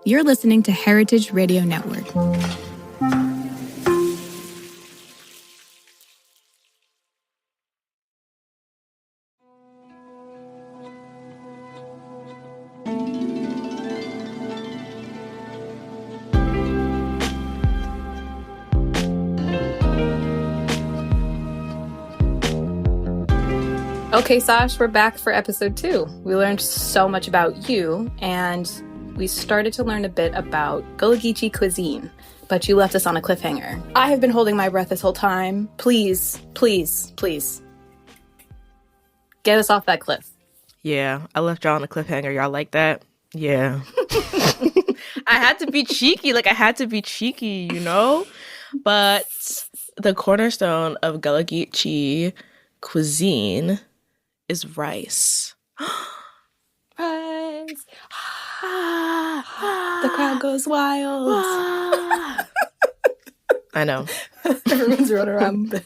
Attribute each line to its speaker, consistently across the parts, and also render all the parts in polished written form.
Speaker 1: You're listening to Heritage Radio Network. Okay, Sash, we're back for episode 2. We learned so much about you, and we started to learn a bit about Gullah Geechee cuisine, but you left us on a cliffhanger. I have been holding my breath this whole time. Please, please, please, get us off that cliff.
Speaker 2: Yeah, I left y'all on a cliffhanger. Y'all like that? Yeah. I had to be cheeky. You know? But the cornerstone of Gullah Geechee cuisine is rice.
Speaker 1: Rice. The crowd goes wild.
Speaker 2: I know.
Speaker 1: Everyone's running around.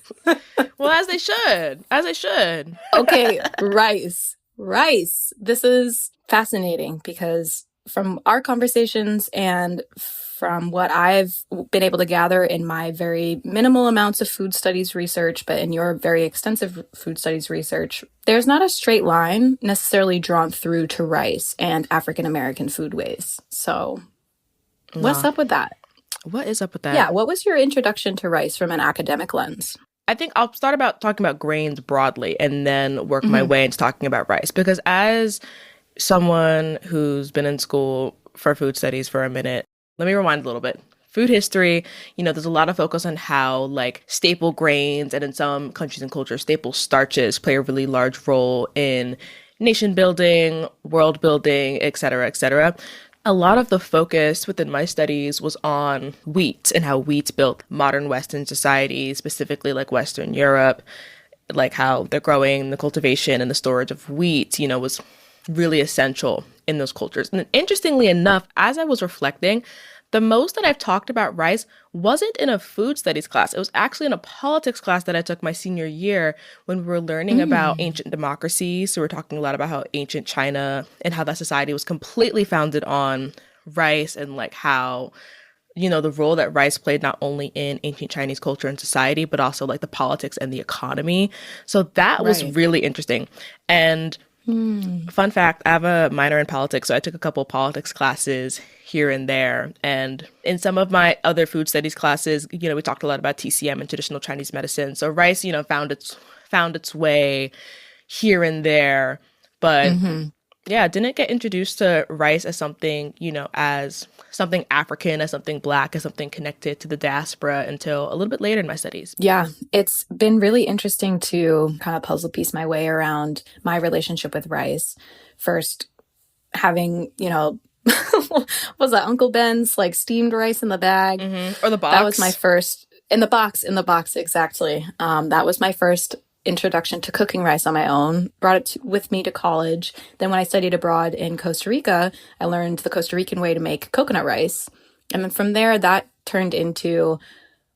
Speaker 2: Well, as they should.
Speaker 1: Okay, rice. This is fascinating because from our conversations and from what I've been able to gather in my very minimal amounts of food studies research, but in your very extensive food studies research, there's not a straight line necessarily drawn through to rice and African American foodways. So what's up with that?
Speaker 2: What is up with that?
Speaker 1: Yeah, what was your introduction to rice from an academic lens?
Speaker 2: I think I'll start talking about grains broadly and then work my way into talking about rice. Because as someone who's been in school for food studies for a minute, let me rewind a little bit. Food history, there's a lot of focus on how like staple grains and in some countries and cultures, staple starches play a really large role in nation building, world building, et cetera, et cetera. A lot of the focus within my studies was on wheat and how wheat built modern Western society, specifically like Western Europe, like how the growing, the cultivation, and the storage of wheat, was really essential in those cultures. And interestingly enough, as I was reflecting, the most that I've talked about rice wasn't in a food studies class. It was actually in a politics class that I took my senior year when we were learning about ancient democracies. So we're talking a lot about how ancient China and how that society was completely founded on rice and like how, the role that rice played not only in ancient Chinese culture and society, but also like the politics and the economy. So that was really interesting. And fun fact, I have a minor in politics, so I took a couple of politics classes here and there. And in some of my other food studies classes, we talked a lot about TCM and traditional Chinese medicine. So rice, found its way here and there. But didn't get introduced to rice as something, as something African, as something Black, as something connected to the diaspora until a little bit later in my studies.
Speaker 1: Yeah, it's been really interesting to kind of puzzle piece my way around my relationship with rice. First, having, was that Uncle Ben's like steamed rice in the bag?
Speaker 2: Or the box.
Speaker 1: That was my first, in the box, exactly. That was my first introduction to cooking rice on my own. Brought it with me to college. Then when I studied abroad in Costa Rica, I learned the Costa Rican way to make coconut rice. And then from there, that turned into,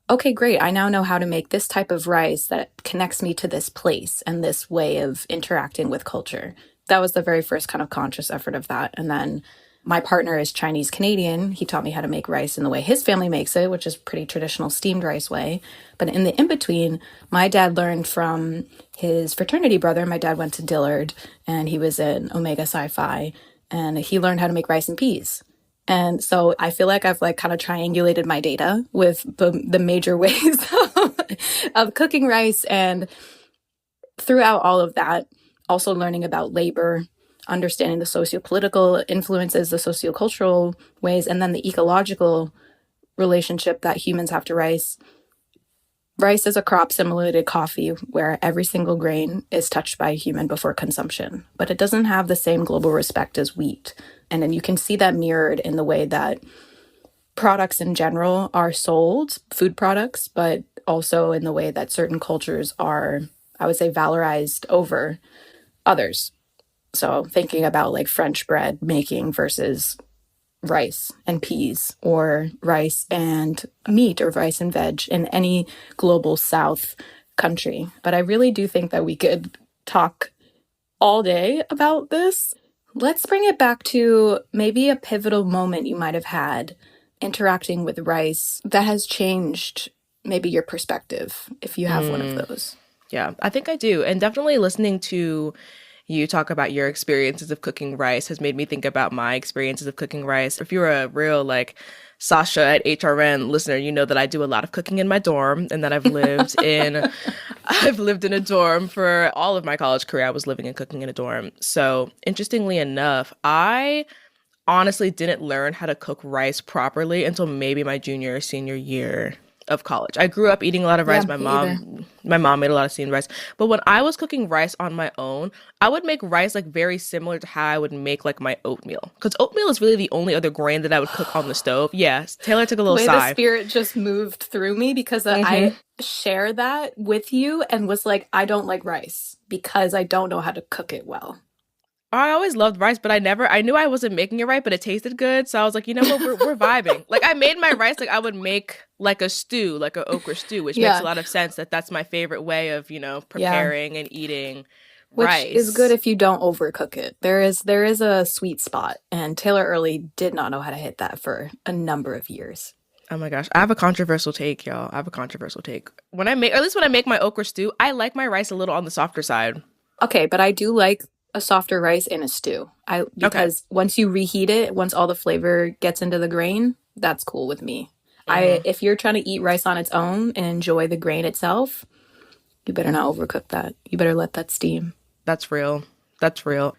Speaker 1: okay, great. I now know how to make this type of rice that connects me to this place and this way of interacting with culture. That was the very first kind of conscious effort of that. And then my partner is Chinese Canadian. He taught me how to make rice in the way his family makes it, which is pretty traditional steamed rice way. But in the in-between, my dad learned from his fraternity brother. My dad went to Dillard and he was in Omega Sci-Fi and he learned how to make rice and peas. And so I feel like I've like kind of triangulated my data with the major ways of cooking rice. And throughout all of that, also learning about labor, understanding the socio-political influences, the socio-cultural ways, and then the ecological relationship that humans have to rice. Rice is a crop similar to coffee, where every single grain is touched by a human before consumption, but it doesn't have the same global respect as wheat. And then you can see that mirrored in the way that products in general are sold, food products, but also in the way that certain cultures are, I would say, valorized over others. So thinking about like French bread making versus rice and peas, or rice and meat, or rice and veg in any global South country. But I really do think that we could talk all day about this. Let's bring it back to maybe a pivotal moment you might have had interacting with rice that has changed maybe your perspective, if you have one of
Speaker 2: Mm,
Speaker 1: those.
Speaker 2: yeah, I think I do. And definitely listening to you talk about your experiences of cooking rice has made me think about my experiences of cooking rice. If you're a real like Sasha at HRN listener, you know that I do a lot of cooking in my dorm and that I've lived in a dorm for all of my college career. I was living and cooking in a dorm. So, interestingly enough, I honestly didn't learn how to cook rice properly until maybe my junior or senior year of college. I grew up eating a lot of
Speaker 1: Yeah,
Speaker 2: rice.
Speaker 1: me either.
Speaker 2: My mom made a lot of steamed rice. But when I was cooking rice on my own, I would make rice like very similar to how I would make like my oatmeal. Because oatmeal is really the only other grain that I would cook on the stove. Yes, Taylor took a
Speaker 1: The
Speaker 2: little
Speaker 1: way the
Speaker 2: sigh.
Speaker 1: spirit just moved through me because I share that with you and was like, I don't like rice because I don't know how to cook it well.
Speaker 2: I always loved rice, but I knew I wasn't making it right, but it tasted good. So I was like, you know what, we're vibing. Like I made my rice like I would make like a stew, like an okra stew, which makes a
Speaker 1: Yeah,
Speaker 2: lot of sense that that's my favorite way of,
Speaker 1: yeah.
Speaker 2: preparing and eating
Speaker 1: Which is good
Speaker 2: rice.
Speaker 1: if you don't overcook it. There is a sweet spot, and Taylor Early did not know how to hit that for a number of years.
Speaker 2: Oh my gosh, I have a controversial take, y'all. I have a controversial take. When I make, or at least when I make my okra stew, I like my rice a little on the softer side.
Speaker 1: Okay, but I do like a softer rice in a stew. I
Speaker 2: Okay.
Speaker 1: because once you reheat it, once all the flavor gets into the grain, that's cool with me. I
Speaker 2: Hmm.
Speaker 1: if you're trying to eat rice on its own and enjoy the grain itself, you better not overcook that. You better let that steam.
Speaker 2: That's real. That's real.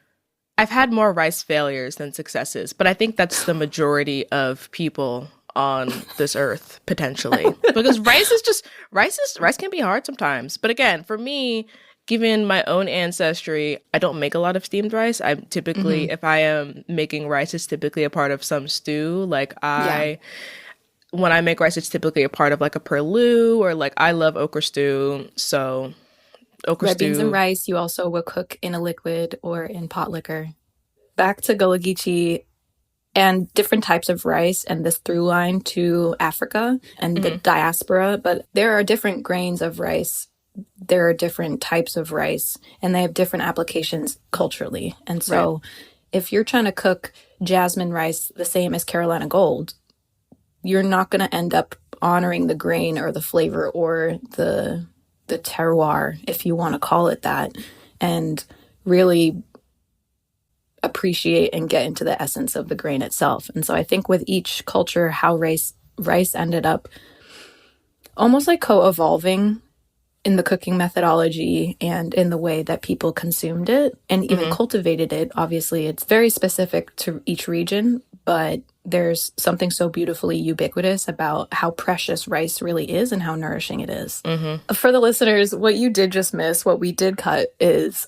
Speaker 2: I've had more rice failures than successes, but I think that's the majority of people on this earth potentially. Because rice can be hard sometimes. But again, for me, given my own ancestry, I don't make a lot of steamed rice. I'm typically
Speaker 1: Hmm.
Speaker 2: if I am making rice, it's typically a part of some stew.
Speaker 1: Yeah.
Speaker 2: When I make rice, it's typically a part of like a perlu or like I love okra stew. So okra
Speaker 1: Red beans and
Speaker 2: stew.
Speaker 1: rice, you also will cook in a liquid or in pot liquor. Back to Gullah Geechee and different types of rice and this through line to Africa and the
Speaker 2: Hmm.
Speaker 1: diaspora. But there are different grains of rice. There are different types of rice and they have different applications culturally. And
Speaker 2: Right.
Speaker 1: so if you're trying to cook jasmine rice the same as Carolina Gold, you're not going to end up honoring the grain or the flavor or the terroir, if you want to call it that, and really appreciate and get into the essence of the grain itself. And so I think with each culture, how rice ended up almost like co-evolving in the cooking methodology and in the way that people consumed it and even
Speaker 2: Hmm.
Speaker 1: cultivated it. Obviously, it's very specific to each region, but there's something so beautifully ubiquitous about how precious rice really is and how nourishing it is.
Speaker 2: Hmm.
Speaker 1: For the listeners, what you did just miss, what we did cut is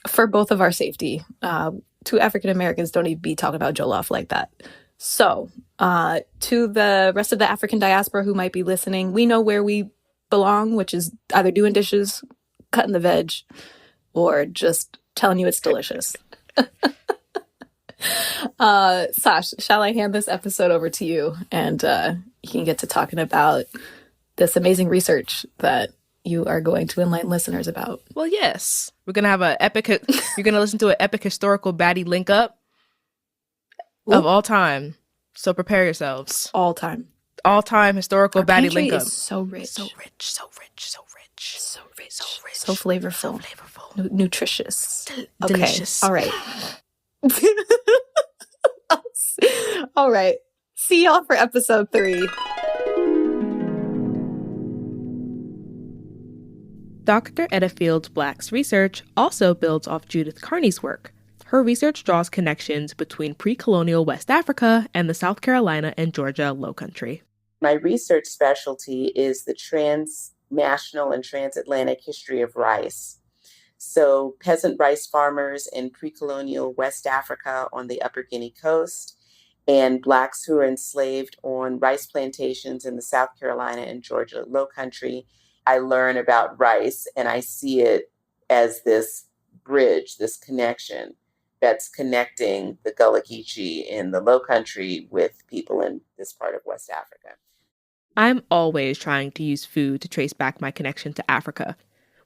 Speaker 1: for both of our safety. Two African Americans don't even be talking about jollof like that. So, to the rest of the African diaspora who might be listening, we know where we belong, which is either doing dishes, cutting the veg, or just telling you it's delicious. Sash, shall I hand this episode over to you and you can get to talking about this amazing research that you are going to enlighten listeners about?
Speaker 2: Well, yes. We're gonna have a epic. You're gonna listen to an epic historical baddie link up of
Speaker 1: Ooh,
Speaker 2: all time. So prepare yourselves.
Speaker 1: all time.
Speaker 2: All time historical
Speaker 1: Our
Speaker 2: baddie
Speaker 1: pantry
Speaker 2: link
Speaker 1: is
Speaker 2: up.
Speaker 1: so rich,
Speaker 2: So rich, so rich, so rich,
Speaker 1: so rich,
Speaker 2: so rich,
Speaker 1: so
Speaker 2: so
Speaker 1: flavorful,
Speaker 2: flavorful,
Speaker 1: nutritious. Okay,
Speaker 2: delicious.
Speaker 1: all right. All right. See y'all for episode 3.
Speaker 2: Dr. Edda Fields Black's research also builds off Judith Carney's work. Her research draws connections between pre-colonial West Africa and the South Carolina and Georgia Lowcountry.
Speaker 3: My research specialty is the transnational and transatlantic history of rice. So peasant rice farmers in pre-colonial West Africa on the Upper Guinea coast and Blacks who are enslaved on rice plantations in the South Carolina and Georgia Lowcountry. I learn about rice and I see it as this bridge, this connection that's connecting the Gullah Geechee in the Lowcountry with people in this part of West Africa.
Speaker 2: I'm always trying to use food to trace back my connection to Africa.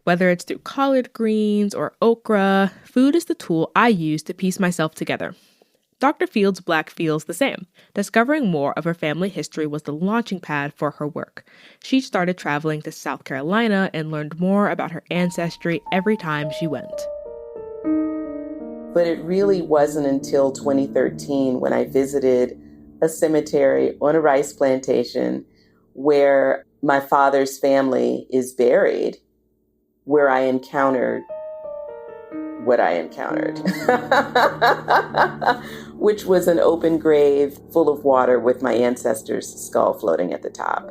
Speaker 2: Whether it's through collard greens or okra, food is the tool I use to piece myself together. Dr. Fields Black feels the same. Discovering more of her family history was the launching pad for her work. She started traveling to South Carolina and learned more about her ancestry every time she went.
Speaker 3: But it really wasn't until 2013 when I visited a cemetery on a rice plantation where my father's family is buried, where I encountered what I encountered, which was an open grave full of water with my ancestor's skull floating at the top.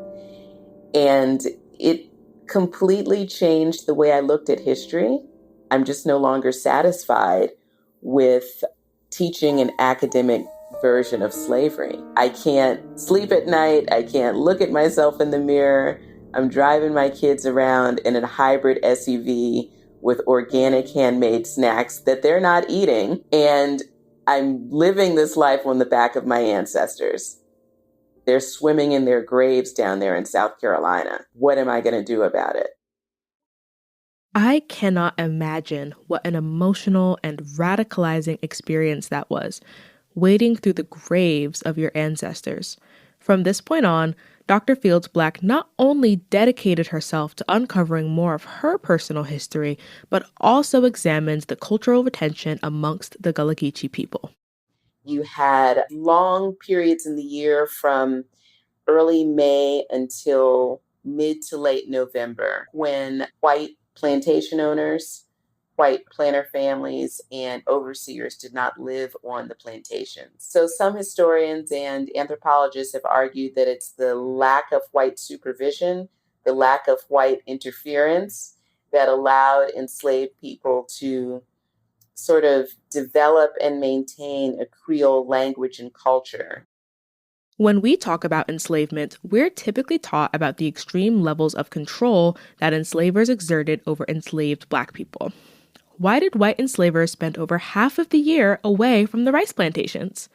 Speaker 3: And it completely changed the way I looked at history. I'm just no longer satisfied with teaching an academic version of slavery. I can't sleep at night. I can't look at myself in the mirror. I'm driving my kids around in a hybrid SUV with organic handmade snacks that they're not eating. And I'm living this life on the back of my ancestors. They're swimming in their graves down there in South Carolina. What am I going to do about it?
Speaker 2: I cannot imagine what an emotional and radicalizing experience that was, wading through the graves of your ancestors. From this point on, Dr. Fields Black not only dedicated herself to uncovering more of her personal history, but also examines the cultural retention amongst the Gullah Geechee people.
Speaker 3: You had long periods in the year from early May until mid to late November when white plantation owners, white planter families, and overseers did not live on the plantations. So some historians and anthropologists have argued that it's the lack of white supervision, the lack of white interference that allowed enslaved people to sort of develop and maintain a Creole language and culture.
Speaker 2: When we talk about enslavement, we're typically taught about the extreme levels of control that enslavers exerted over enslaved Black people. Why did white enslavers spend over half of the year away from the rice plantations?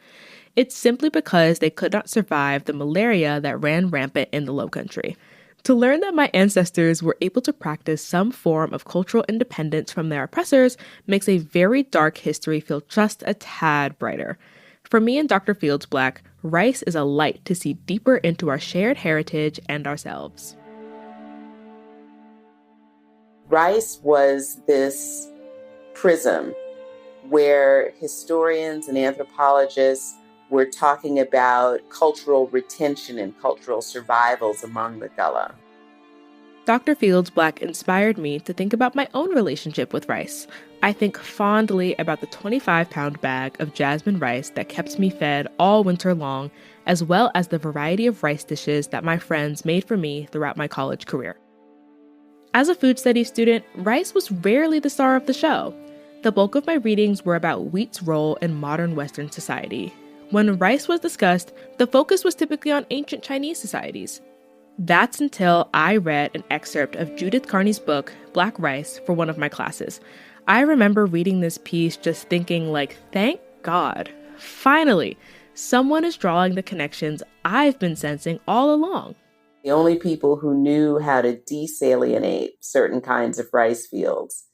Speaker 2: It's simply because they could not survive the malaria that ran rampant in the Lowcountry. To learn that my ancestors were able to practice some form of cultural independence from their oppressors makes a very dark history feel just a tad brighter. For me and Dr. Fields Black, rice is a light to see deeper into our shared heritage and ourselves.
Speaker 3: Rice was this prism where historians and anthropologists were talking about cultural retention and cultural survivals among the Gullah.
Speaker 2: Dr. Fields Black inspired me to think about my own relationship with rice. I think fondly about the 25-pound bag of jasmine rice that kept me fed all winter long, as well as the variety of rice dishes that my friends made for me throughout my college career. As a food studies student, rice was rarely the star of the show. The bulk of my readings were about wheat's role in modern Western society. When rice was discussed, the focus was typically on ancient Chinese societies. That's until I read an excerpt of Judith Carney's book, Black Rice, for one of my classes. I remember reading this piece just thinking thank God, finally, someone is drawing the connections I've been sensing all along.
Speaker 3: The only people who knew how to desalinate certain kinds of rice fields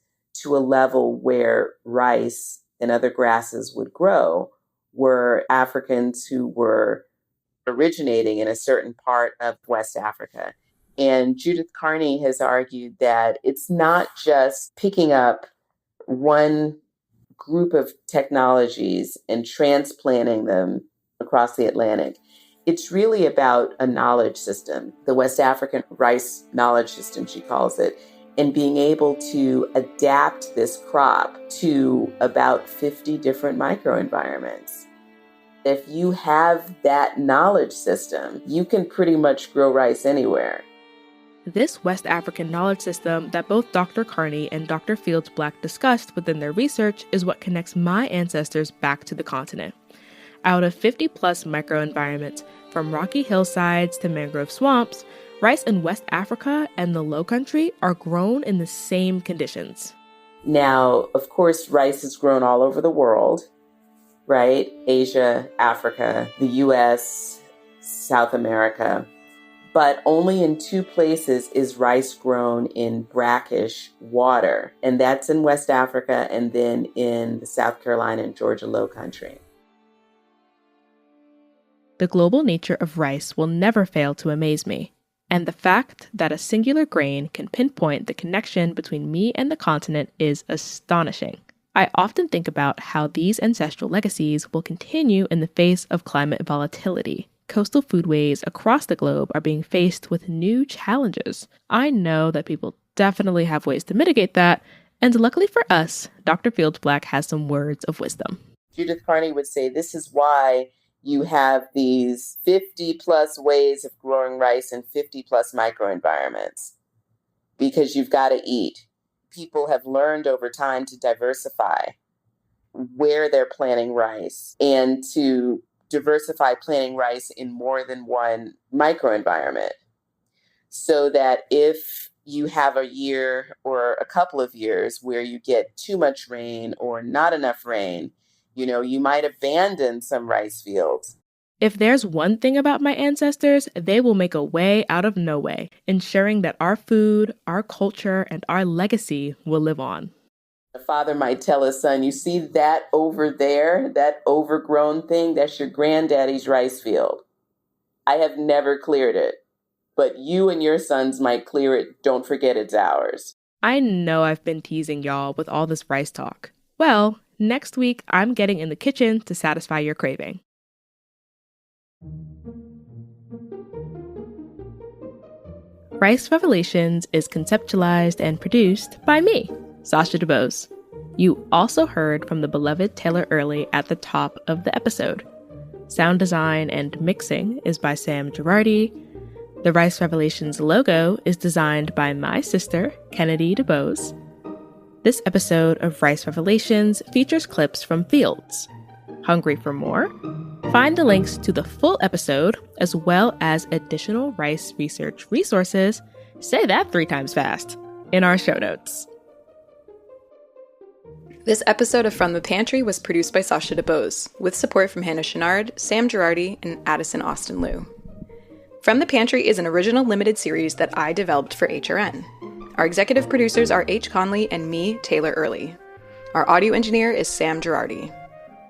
Speaker 3: to a level where rice and other grasses would grow were Africans who were originating in a certain part of West Africa. And Judith Carney has argued that it's not just picking up one group of technologies and transplanting them across the Atlantic. It's really about a knowledge system, the West African rice knowledge system, she calls it, and being able to adapt this crop to about 50 different microenvironments. If you have that knowledge system, you can pretty much grow rice anywhere.
Speaker 2: This West African knowledge system that both Dr. Carney and Dr. Fields Black discussed within their research is what connects my ancestors back to the continent. Out of 50-plus microenvironments, from rocky hillsides to mangrove swamps, rice in West Africa and the Lowcountry are grown in the same conditions.
Speaker 3: Now, of course, rice is grown all over the world, right? Asia, Africa, the US, South America. but only in 2 places is rice grown in brackish water, and that's in West Africa and then in the South Carolina and Georgia Low Country.
Speaker 2: The global nature of rice will never fail to amaze me, and the fact that a singular grain can pinpoint the connection between me and the continent is astonishing. I often think about how these ancestral legacies will continue in the face of climate volatility. Coastal foodways across the globe are being faced with new challenges. I know that people definitely have ways to mitigate that, and luckily for us, Dr. Fields Black has some words of wisdom.
Speaker 3: Judith Carney would say this is why you have these 50 plus ways of growing rice in 50 plus microenvironments, because you've got to eat. People have learned over time to diversify where they're planting rice and to diversify planting rice in more than one microenvironment, so that if you have a year or a couple of years where you get too much rain or not enough rain, you might abandon some rice fields.
Speaker 2: If there's one thing about my ancestors, they will make a way out of no way, ensuring that our food, our culture, and our legacy will live on.
Speaker 3: A father might tell his son, you see that over there, that overgrown thing, that's your granddaddy's rice field. I have never cleared it, but you and your sons might clear it. Don't forget it's ours.
Speaker 2: I know I've been teasing y'all with all this rice talk. Well, next week, I'm getting in the kitchen to satisfy your craving. Rice Revelations is conceptualized and produced by me, Sasha DuBose. You also heard from the beloved Taylor Early at the top of the episode. Sound design and mixing is by Sam Girardi. The Rice Revelations logo is designed by my sister, Kennedy DuBose. This episode of Rice Revelations features clips from Fields. Hungry for more? Find the links to the full episode, as well as additional rice research resources, say that 3 times fast, in our show notes.
Speaker 1: This episode of From the Pantry was produced by Sasha DuBose, with support from Hannah Chenard, Sam Girardi, and Addison Austin Liu. From the Pantry is an original limited series that I developed for HRN. Our executive producers are H. Conley and me, Taylor Early. Our audio engineer is Sam Girardi.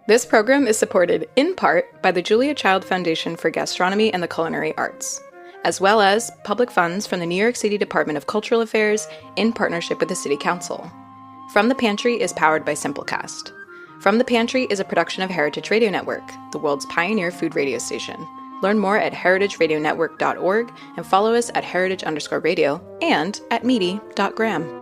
Speaker 1: This program is supported, in part, by the Julia Child Foundation for Gastronomy and the Culinary Arts, as well as public funds from the New York City Department of Cultural Affairs in partnership with the City Council. From the Pantry is powered by Simplecast. From the Pantry is a production of Heritage Radio Network, the world's pioneer food radio station. Learn more at heritageradionetwork.org and follow us at heritage_radio and at meaty.gram.